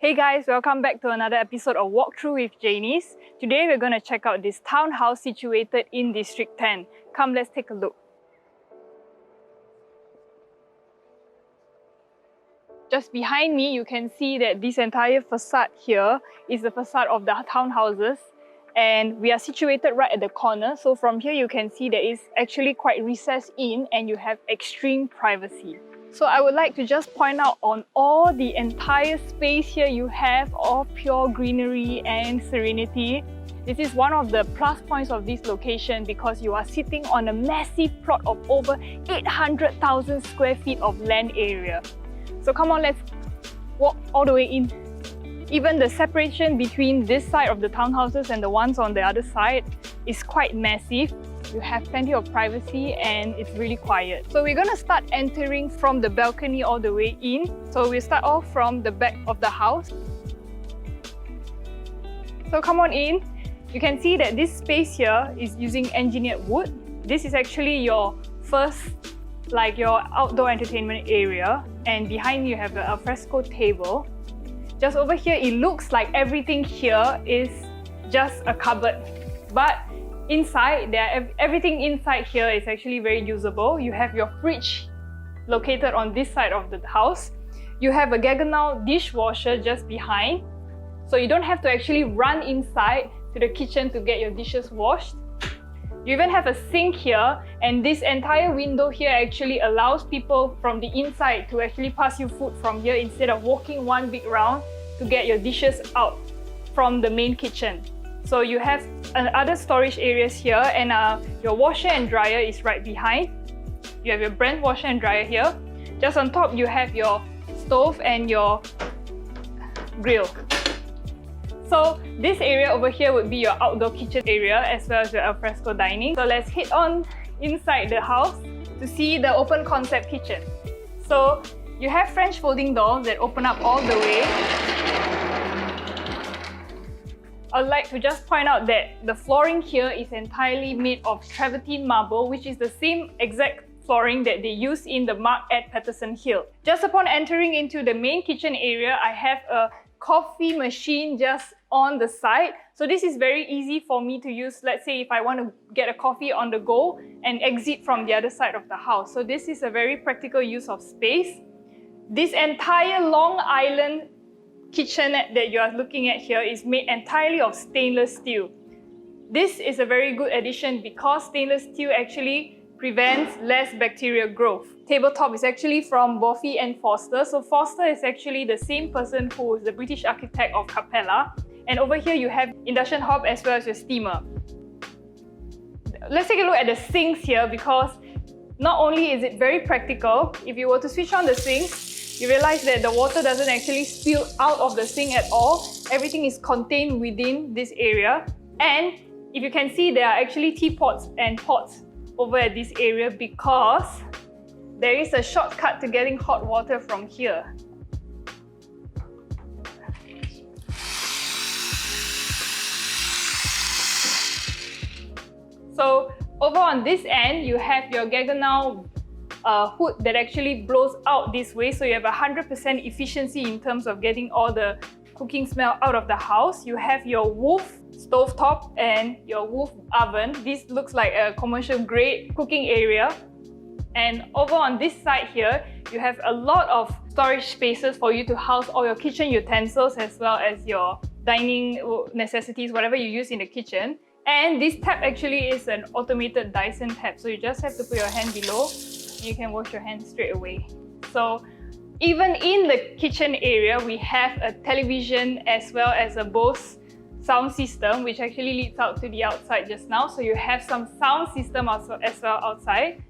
Hey guys, welcome back to another episode of Walkthrough with Janice. Today we're going to check out this townhouse situated in District 10. Come, let's take a look. Just behind me, you can see that this entire facade here is the facade of the townhouses. And we are situated right at the corner. So from here, you can see that it's actually quite recessed in and you have extreme privacy. So I would like to just point out on all the entire space here you have of pure greenery and serenity. This is one of the plus points of this location because you are sitting on a massive plot of over 800,000 square feet of land area. So come on, let's walk all the way in. Even the separation between this side of the townhouses and the ones on the other side is quite massive. You have plenty of privacy and it's really quiet. So we're going to start entering from the balcony all the way in. So we'll start off from the back of the house. So come on in. You can see that this space here is using engineered wood. This is actually your first, your outdoor entertainment area. And behind you have the alfresco table. Just over here, it looks like everything here is just a cupboard. But inside, everything inside here is actually very usable. You have your fridge located on this side of the house. You have a diagonal dishwasher just behind. So you don't have to actually run inside to the kitchen to get your dishes washed. You even have a sink here, and this entire window here actually allows people from the inside to actually pass you food from here instead of walking one big round to get your dishes out from the main kitchen. So you have other storage areas here, and your washer and dryer is right behind. You have your Brand washer and dryer here. Just on top, you have your stove and your grill. So this area over here would be your outdoor kitchen area as well as your alfresco dining. So let's head on inside the house to see the open concept kitchen. So you have French folding doors that open up all the way. I'd like to just point out that the flooring here is entirely made of travertine marble, which is the same exact flooring that they use in the Mark at Patterson Hill. Just upon entering into the main kitchen area, I have a coffee machine just on the side. So this is very easy for me to use, let's say if I want to get a coffee on the go and exit from the other side of the house. So this is a very practical use of space. This entire Long Island kitchenette that you are looking at here is made entirely of stainless steel. This is a very good addition because stainless steel actually prevents less bacterial growth. Tabletop is actually from Boffey and Foster. So Foster is actually the same person who is the British architect of Capella. And over here you have induction hob as well as your steamer. Let's take a look at the sinks here because not only is it very practical, if you were to switch on the sink, you realize that the water doesn't actually spill out of the sink at all. Everything is contained within this area. And if you can see, there are actually teapots and pots over at this area because there is a shortcut to getting hot water from here. So over on this end, you have your diagonal hood that actually blows out this way, so you have 100% efficiency in terms of getting all the cooking smell out of the house. You have your Wolf stovetop and your Wolf oven. This looks like a commercial grade cooking area. And over on this side here, you have a lot of storage spaces for you to house all your kitchen utensils as well as your dining necessities, whatever you use in the kitchen. And this tap actually is an automated Dyson tap, so you just have to put your hand below. You can wash your hands straight away. So even in the kitchen area, we have a television as well as a Bose sound system, which actually leads out to the outside just now. So you have some sound system also as well outside.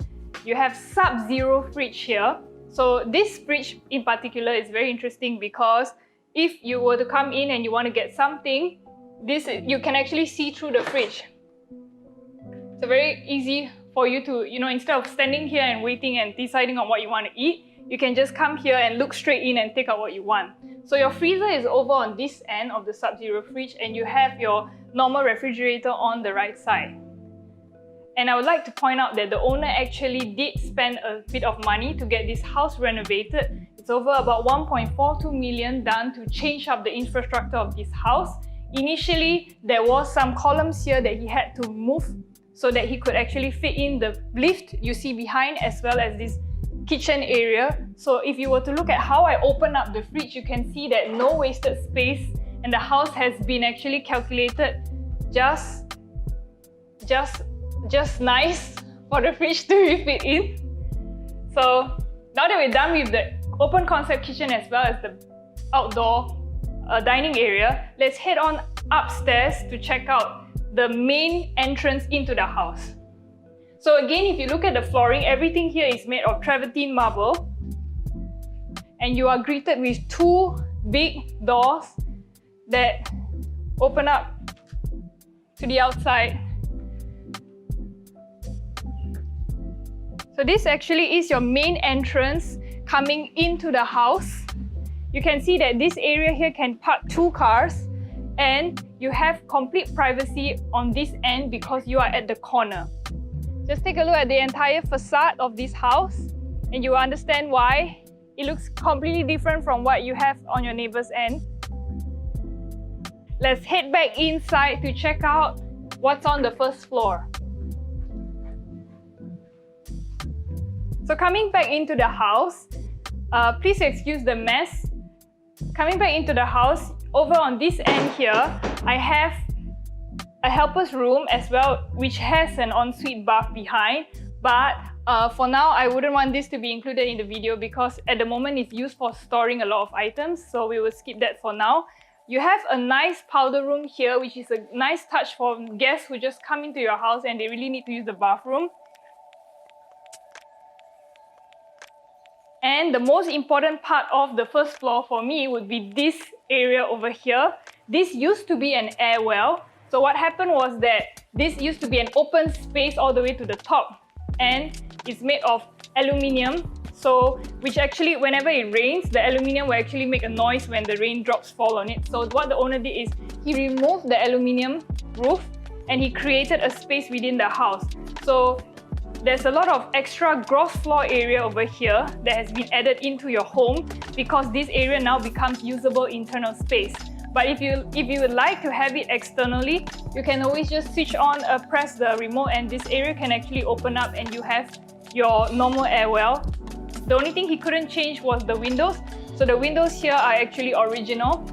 You have Sub-Zero fridge here. So this fridge in particular is very interesting because if you were to come in and you want to get something, you can actually see through the fridge. So very easy for you to, instead of standing here and waiting and deciding on what you want to eat, you can just come here and look straight in and take out what you want. So your freezer is over on this end of the Sub-Zero fridge and you have your normal refrigerator on the right side. And I would like to point out that the owner actually did spend a bit of money to get this house renovated. It's It's over about 1.42 million done to change up the infrastructure of this house. Initially, there was some columns here that he had to move so that he could actually fit in the lift you see behind, as well as this kitchen area. So if you were to look at how I open up the fridge, you can see that no wasted space, and the house has been actually calculated just nice for the fridge to fit in. So now that we're done with the open concept kitchen as well as the outdoor dining area, let's head on upstairs to check out the main entrance into the house. So again, if you look at the flooring, everything here is made of travertine marble, and you are greeted with two big doors that open up to the outside. So this actually is your main entrance coming into the house. You can see that this area here can park 2 cars, and you have complete privacy on this end because you are at the corner. Just take a look at the entire facade of this house and you understand why it looks completely different from what you have on your neighbor's end. Let's head back inside to check out what's on the first floor. So coming back into the house, please excuse the mess. Coming back into the house, over on this end here, I have a helper's room as well, which has an ensuite bath behind. But for now, I wouldn't want this to be included in the video because at the moment it's used for storing a lot of items, so we will skip that for now. You have a nice powder room here, which is a nice touch for guests who just come into your house and they really need to use the bathroom. And the most important part of the first floor for me would be this area over here. This used to be an air well. So what happened was that this used to be an open space all the way to the top, and it's made of aluminium. So which actually, whenever it rains, the aluminium will actually make a noise when the raindrops fall on it. So what the owner did is he removed the aluminium roof and he created a space within the house. So there's a lot of extra gross floor area over here that has been added into your home because this area now becomes usable internal space. But if you would like to have it externally, you can always just switch on, press the remote, and this area can actually open up and you have your normal air well. The only thing he couldn't change was the windows. So the windows here are actually original,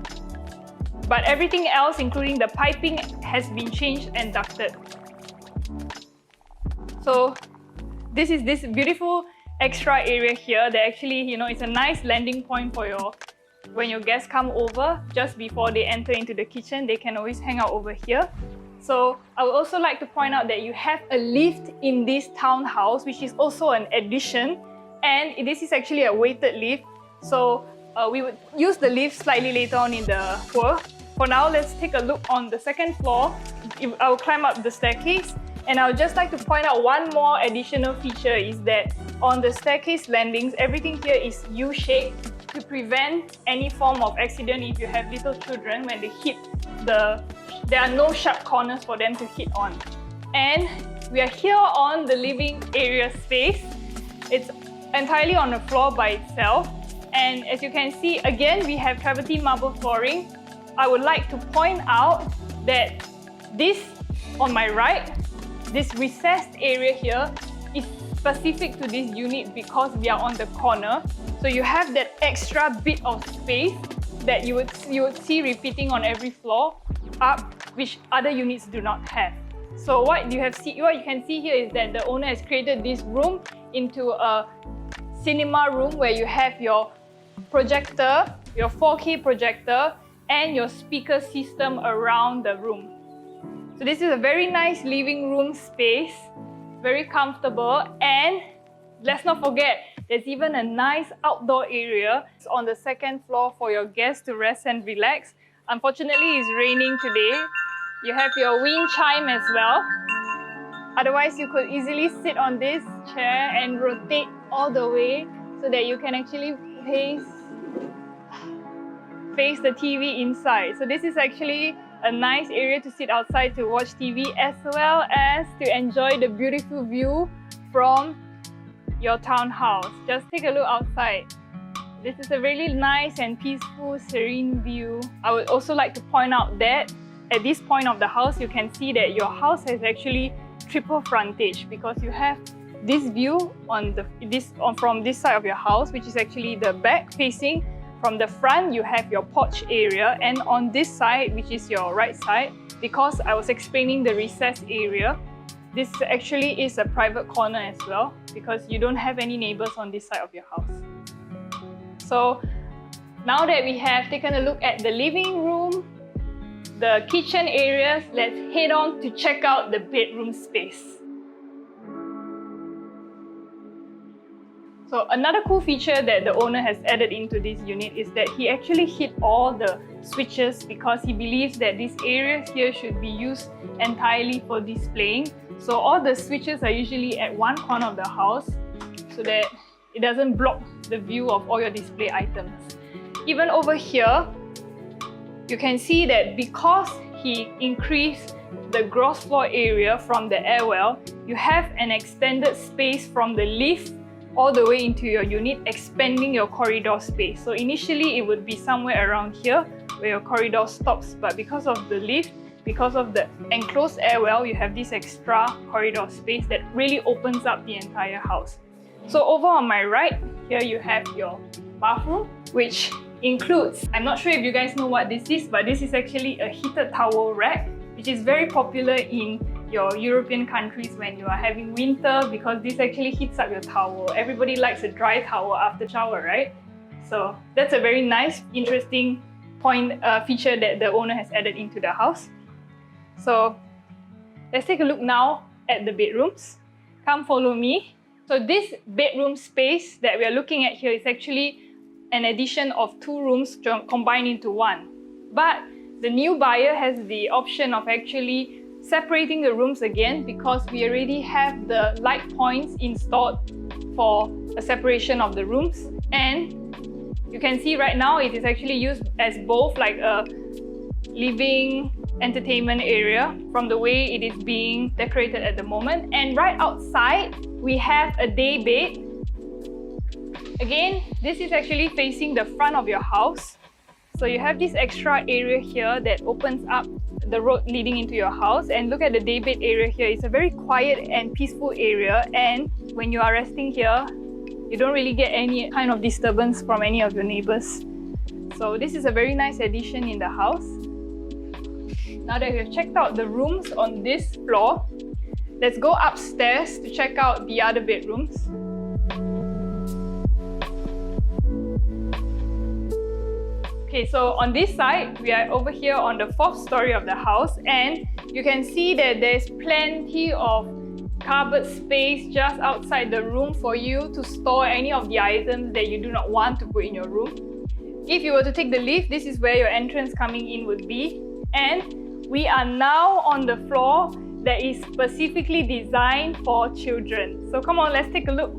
but everything else, including the piping, has been changed and ducted. So this is this beautiful extra area here that actually, it's a nice landing point for when your guests come over. Just before they enter into the kitchen, they can always hang out over here. So I would also like to point out that you have a lift in this townhouse, which is also an addition, and this is actually a weighted lift. So we would use the lift slightly later on in the tour. For now, let's take a look on the second floor. I will climb up the staircase. And I would just like to point out one more additional feature is that on the staircase landings, everything here is U-shaped to prevent any form of accident if you have little children when they hit there are no sharp corners for them to hit on. And we are here on the living area space. It's entirely on the floor by itself. And as you can see, again, we have travertine marble flooring. I would like to point out that this on my right, this recessed area here is specific to this unit because we are on the corner. So you have that extra bit of space that you would see repeating on every floor up, which other units do not have. So what you can see here is that the owner has created this room into a cinema room where you have your projector, your 4K projector, and your speaker system around the room. So this is a very nice living room space, very comfortable, and let's not forget, there's even a nice outdoor area on the second floor for your guests to rest and relax. Unfortunately, it's raining today. You have your wind chime as well. Otherwise, you could easily sit on this chair and rotate all the way so that you can actually face the TV inside. So this is actually a nice area to sit outside to watch TV as well as to enjoy the beautiful view from your townhouse. Just take a look outside. This is a really nice and peaceful, serene view. I would also like to point out that at this point of the house, you can see that your house has actually triple frontage because you have this view from this side of your house, which is actually the back facing. From the front, you have your porch area, and on this side, which is your right side, because I was explaining the recess area, this actually is a private corner as well because you don't have any neighbors on this side of your house. So now that we have taken a look at the living room, the kitchen areas, let's head on to check out the bedroom space. So another cool feature that the owner has added into this unit is that he actually hid all the switches because he believes that these areas here should be used entirely for displaying. So all the switches are usually at one corner of the house so that it doesn't block the view of all your display items. Even over here, you can see that because he increased the gross floor area from the airwell, you have an extended space from the lift all the way into your unit, expanding your corridor space. So initially it would be somewhere around here where your corridor stops, but because of the lift, because of the enclosed airwell, you have this extra corridor space that really opens up the entire house. So over on my right, here you have your bathroom, which includes, I'm not sure if you guys know what this is, but this is actually a heated towel rack, which is very popular in your European countries when you are having winter because this actually heats up your towel. Everybody likes a dry towel after shower, right? So that's a very nice, interesting feature that the owner has added into the house. So let's take a look now at the bedrooms. Come follow me. So this bedroom space that we are looking at here is actually an addition of 2 rooms combined into one. But the new buyer has the option of actually separating the rooms again because we already have the light points installed for a separation of the rooms. And you can see right now it is actually used as both like a living entertainment area from the way it is being decorated at the moment. And right outside, we have a day bed. Again, this is actually facing the front of your house. So you have this extra area here that opens up the road leading into your house. And look at the daybed area here. It's a very quiet and peaceful area. And when you are resting here, you don't really get any kind of disturbance from any of your neighbors. So this is a very nice addition in the house. Now that we've checked out the rooms on this floor, let's go upstairs to check out the other bedrooms. Okay, so on this side, we are over here on the 4th story of the house, and you can see that there's plenty of cupboard space just outside the room for you to store any of the items that you do not want to put in your room. If you were to take the lift, this is where your entrance coming in would be. And we are now on the floor that is specifically designed for children. So come on, let's take a look.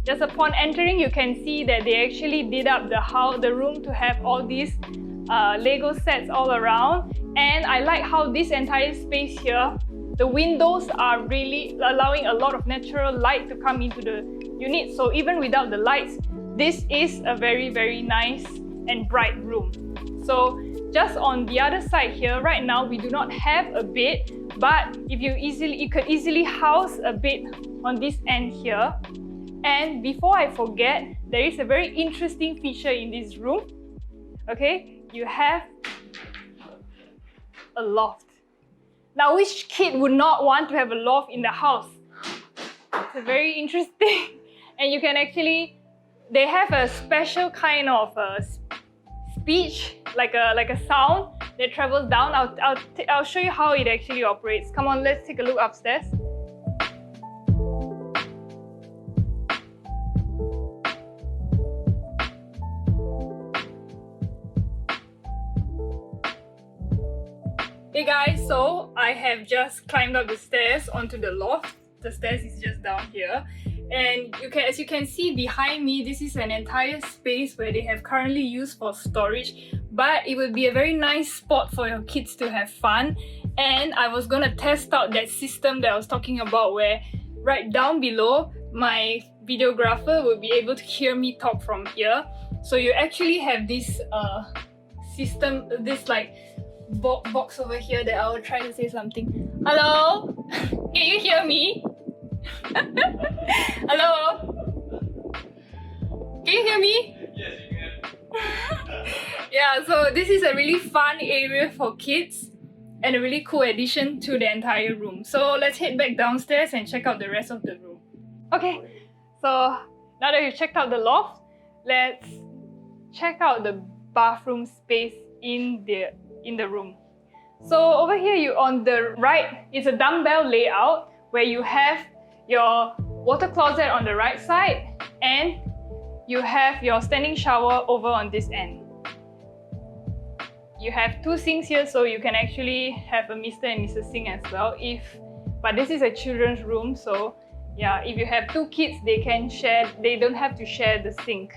Just upon entering, you can see that they actually did up the room to have all these Lego sets all around. And I like how this entire space here, the windows are really allowing a lot of natural light to come into the unit. So even without the lights, this is a very, very nice and bright room. So just on the other side here, right now we do not have a bed, but you could easily house a bed on this end here. And before I forget, there is a very interesting feature in this room. Okay, you have a loft. Now, which kid would not want to have a loft in the house? It's a very interesting, and you can actually, they have a special kind of speech, like a sound that travels down. I'll show you how it actually operates. Come on, let's take a look upstairs. Hey guys, so I have just climbed up the stairs onto the loft. The stairs is just down here. And as you can see behind me, this is an entire space where they have currently used for storage, but it would be a very nice spot for your kids to have fun. And I was gonna test out that system that I was talking about, where right down below, my videographer will be able to hear me talk from here. So you actually have this system, this like box over here that I will try to say something. Hello? Can you hear me? Hello? Can you hear me? Yes, you can. Yeah, so this is a really fun area for kids and a really cool addition to the entire room. So let's head back downstairs and check out the rest of the room. Okay, so now that you've checked out the loft, let's check out the bathroom space in the room. So over here, you on the right is a dumbbell layout where you have your water closet on the right side and you have your standing shower over on this end. You have two sinks here, so you can actually have a Mr. and Mrs. Sink as well. But this is a children's room, so yeah, if you have two kids, they don't have to share the sink.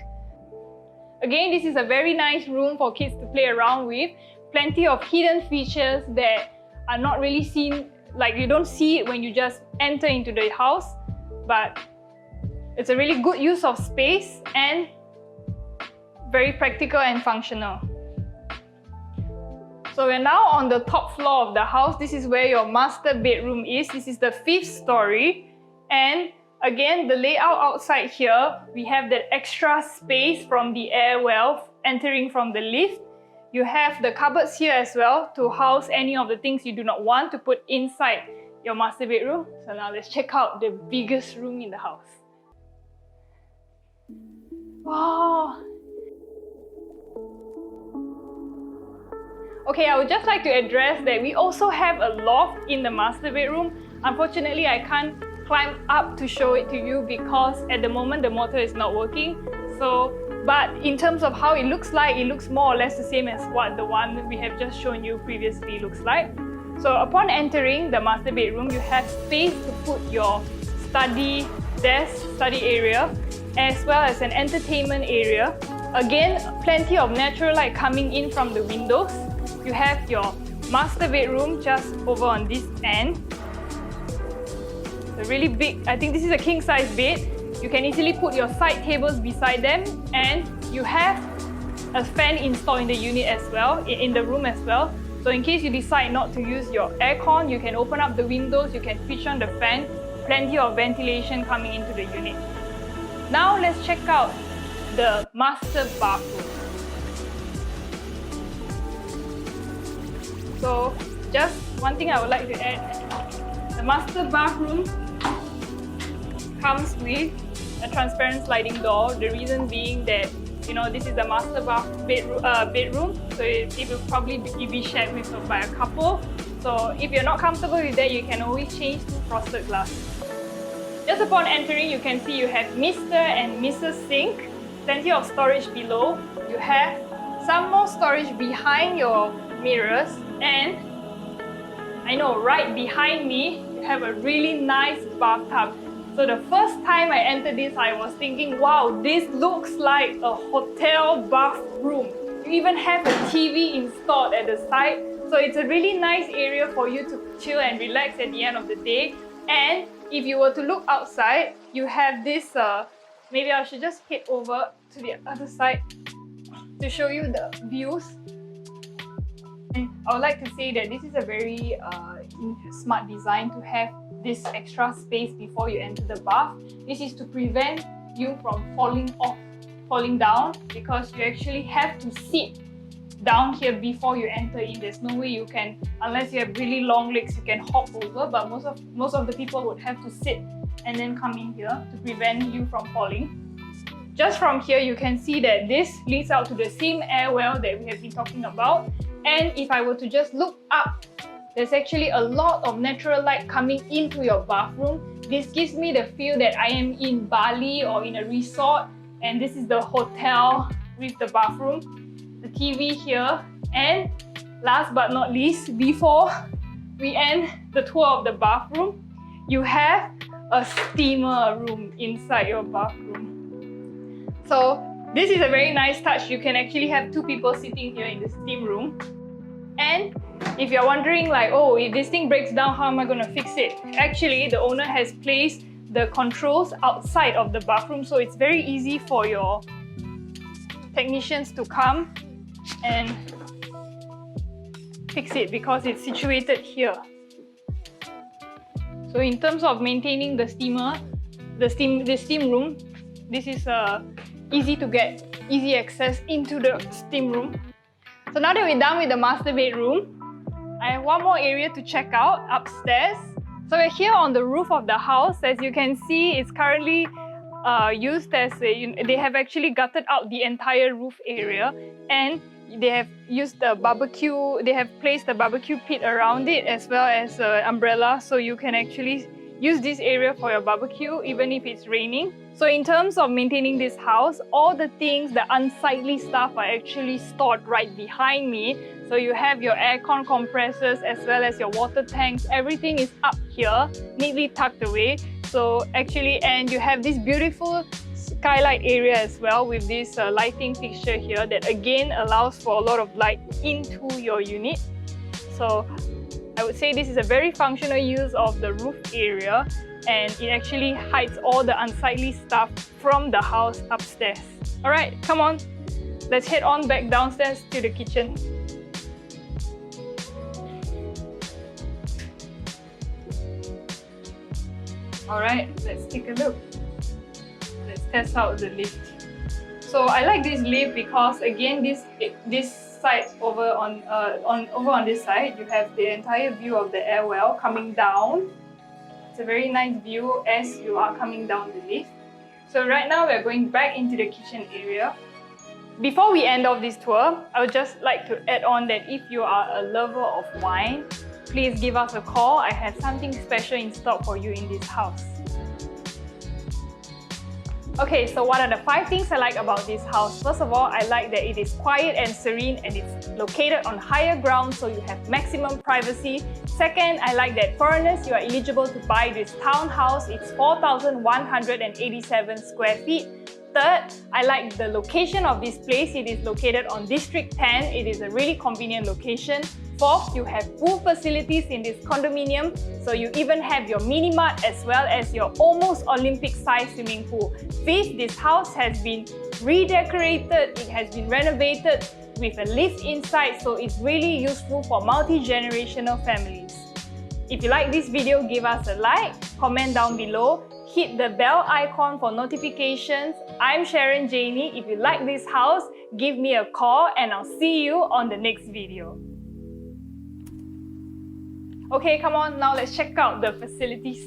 Again, this is a very nice room for kids to play around with. Plenty of hidden features that are not really seen, like you don't see it when you just enter into the house, but it's a really good use of space and very practical and functional. So we're now on the top floor of the house. This is where your master bedroom is. This is the 5th story. And again, the layout outside here, we have that extra space from the air well entering from the lift. You have the cupboards here as well to house any of the things you do not want to put inside your master bedroom. So now let's check out the biggest room in the house. Wow! Okay, I would just like to address that we also have a loft in the master bedroom. Unfortunately, I can't climb up to show it to you because at the moment the motor is not working. But in terms of how it looks more or less the same as what the one we have just shown you previously looks like. So upon entering the master bedroom, you have space to put your study desk, study area, as well as an entertainment area. Again, plenty of natural light coming in from the windows. You have your master bedroom just over on this end. It's a really big, I think this is a king size bed. You can easily put your side tables beside them, and you have a fan installed in the unit as well, in the room as well. So in case you decide not to use your aircon, you can open up the windows, you can switch on the fan, plenty of ventilation coming into the unit. Now let's check out the master bathroom. So just one thing I would like to add, the master bathroom comes with a transparent sliding door. The reason being that, you know, this is a master bedroom, so it will probably be shared with by a couple. So if you're not comfortable with that, you can always change to frosted glass. Just upon entering, you can see you have Mr. and Mrs. Sink, plenty of storage below. You have some more storage behind your mirrors, and I know right behind me, you have a really nice bathtub. So the first time I entered this, I was thinking, wow, this looks like a hotel bathroom. You even have a TV installed at the side. So it's a really nice area for you to chill and relax at the end of the day. And if you were to look outside, you have this, maybe I should just head over to the other side to show you the views. And I would like to say that this is a very smart design to have this extra space before you enter the bath. This is to prevent you from falling down, because you actually have to sit down here before you enter in. There's no way you can, unless you have really long legs, you can hop over, but most of the people would have to sit and then come in here to prevent you from falling. Just from here, you can see that this leads out to the same air well that we have been talking about. And if I were to just look up, there's actually a lot of natural light coming into your bathroom. This gives me the feel that I am in Bali or in a resort, and this is the hotel with the bathroom, the TV here, and last but not least, before we end the tour of the bathroom, you have a steamer room inside your bathroom. So this is a very nice touch. You can actually have two people sitting here in the steam room. And if you're wondering like, oh, if this thing breaks down, how am I going to fix it? Actually, the owner has placed the controls outside of the bathroom, so it's very easy for your technicians to come and fix it because it's situated here. So in terms of maintaining the steamer, the steam room, this is easy to get, easy access into the steam room. So now that we're done with the master bedroom, I have one more area to check out upstairs. So we're here on the roof of the house. As you can see, it's currently used as they have actually gutted out the entire roof area, and they have used the barbecue, they have placed the barbecue pit around it as well as an umbrella, so you can actually use this area for your barbecue even if it's raining. So in terms of maintaining this house, all the things, the unsightly stuff are actually stored right behind me. So you have your aircon compressors as well as your water tanks. Everything is up here, neatly tucked away. So actually, and you have this beautiful skylight area as well with this lighting fixture here that again allows for a lot of light into your unit. So I would say this is a very functional use of the roof area, and it actually hides all the unsightly stuff from the house upstairs. All right, come on, let's head on back downstairs to the kitchen. All right, let's take a look. Let's test out the lift. So I like this lift because again, this side over on this side, you have the entire view of the airwell coming down. It's a very nice view as you are coming down the lift. So right now we're going back into the kitchen area. Before we end off this tour, I would just like to add on that if you are a lover of wine, please give us a call. I have something special in stock for you in this house. Okay, so what are the 5 things I like about this house? First of all, I like that it is quiet and serene and it's located on higher ground, so you have maximum privacy. Second, I like that foreigners, you are eligible to buy this townhouse. It's 4,187 square feet. Third, I like the location of this place. It is located on District 10. It is a really convenient location. Fourth, you have pool facilities in this condominium. So you even have your mini mart as well as your almost Olympic-sized swimming pool. Fifth, this house has been redecorated. It has been renovated with a lift inside. So it's really useful for multi-generational families. If you like this video, give us a like, comment down below, hit the bell icon for notifications. I'm Sharon Janey. If you like this house, give me a call and I'll see you on the next video. Okay, come on, now let's check out the facilities.